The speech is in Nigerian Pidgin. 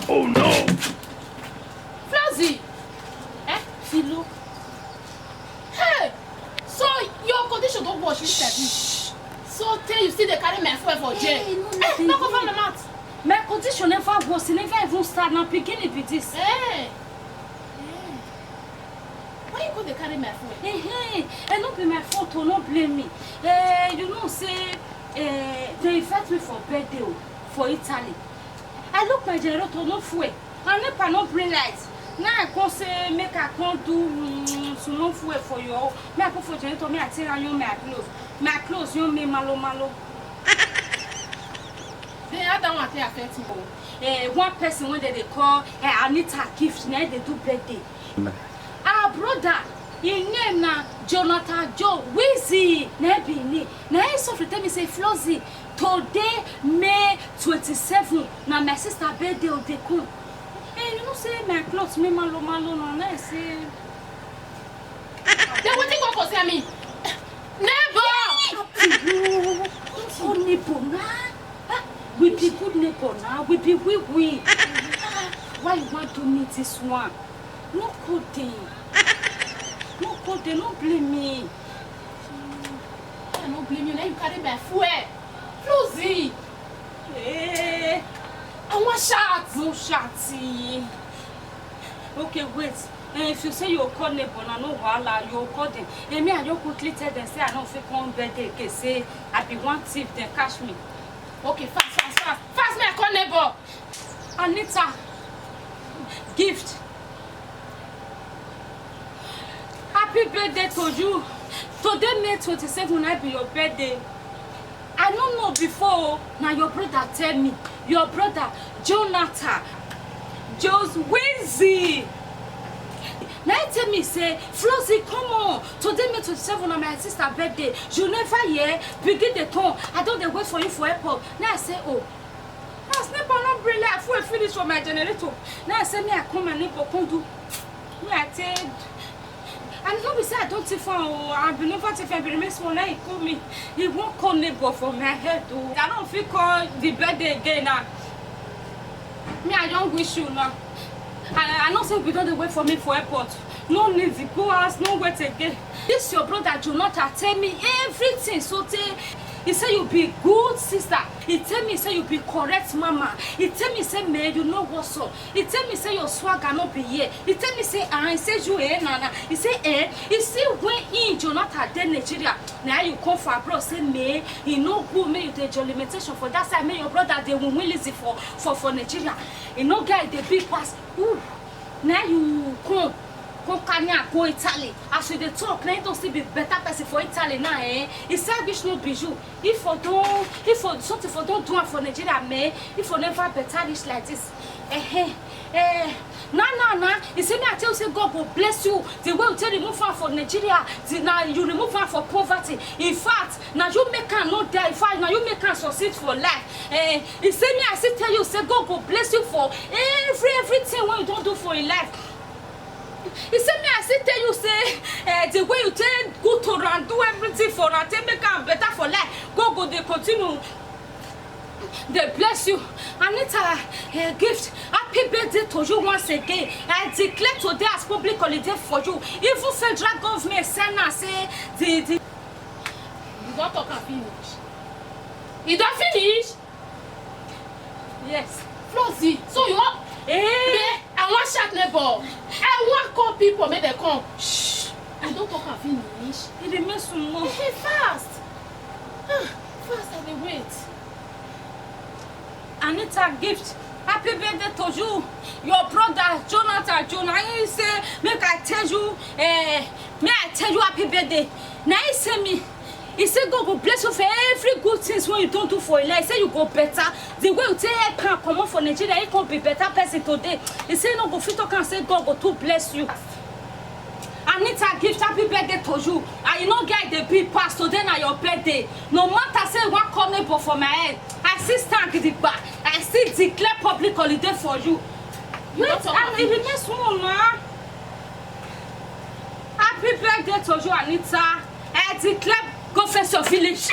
Oh no! Flazzy! Philo. Hey! So your condition don't wash this. So tell you see the carry my food for jail. Hey, no cover the mat. My condition never was, never even start now beginning with this. Hey! Why you go to carry my food? Hey, and not be my fault, to not blame me. You know, say, they invite me for birthday for Italy. I look my generator no fuel. I never not bring lights. Now I can say make I can't do some no fuel for you. Me I go for generator, me I tell you my clothes. My clothes, you me malo. They are that one they affect me. One person when they call Anita gift, now they do birthday. Our brother, his name na Jonathan Joe Wizzy. Nebini. Now he so tell me say Flozzy. Today May 27. Now my sister birthday they come. You know say my clothes me malo now I say. Then what you go concern me? Never. Oh neighbor now. We be good neighbor now. We be we. Why you want to meet this one? No coding. No coding. No blame me. I don't blame you. Now you carry my food. Flozzy. Hey. I want shots. No shouty. Okay, wait. If you say you'll call neighbor, I know wala, you'll call them. Me and you quickly tell them, say I don't fake one birthday. Okay, say I be one thief, then catch me. Okay, fast. Fast, me I call neighbor. Anita, gift. Happy birthday to you. Today, May 27, will be your birthday. I don't know before. Now your brother tell me. Your brother, Jonathan, Joe's Wizzy. Now tell me, say, Flozzy, come on. Today, May 27, on my sister's birthday. You never hear. Begin the tone. I don't wait for you for airport. Now I say, oh. Now snap an umbrella. I full finish for my generator. Now I say, me, I come and neighbor come do. Me, I tell. And no, be say I don't take I've been over to February. One night he call me. He won't call neighbor for my head. Though. I don't feel call the birthday again now. Me, I don't wish you now. I know say we don't wait for me for airport. No need to go house, no wait again. This your brother Jonathan tell me everything. So he say you be good sister. He tell me say you be correct mama. He tell me say man you know what's up. He tell me say your swagger not be here. He tell me say he say you nana. He say He say when in Jonathan then Nigeria. Now you come for abroad say me. He no good me you the jolly meditation for that side. Me your brother they will easy for Nigeria. He no guy the big pass. Ooh. Now you come Kanya go Italy. As we talk, now you don't see be better person for Italy now. He said wish no bijou. If for something for don't do it for Nigeria, me. If for never better dish like this. Nah. He said me I tell you say God will bless you. The way you tell remove her for Nigeria, now you remove her for poverty. In fact, now you make her not die. In fact, now you make her succeed for life. He said me I still tell you say God will bless you for everything what you don't do for your life. He said me I still tell you say the way you tell go to and do everything for her, take make her better for life. Go they continue. They bless you. Anita, gift. Happy birthday to you once again. I declare today as public holiday for you. Even federal government send us say the. You don't talk and finish. You don't finish? Yes. Flozzy, so you want? I want shout neighbor. I want call people make them come. Shh. You don't talk and finish. It remains so long. Hey, fast. Fast, I will wait. Anita, gift. Happy birthday to you. Your brother Jonathan he say make I tell you happy birthday. Now he say me. He said God will bless you for every good things when you don't do for your life. He said you go better. The way you take help can come out for Nigeria, you can be better person today. He said no go fit talk and say God go to bless you. Anita gift happy birthday to you. And you know get the big pass today na your birthday. No matter say one corner for my head. I still stand the back. I still declare public holiday for you. Wait, and it remains small now. Happy birthday to you, Anita. I declare go face your village.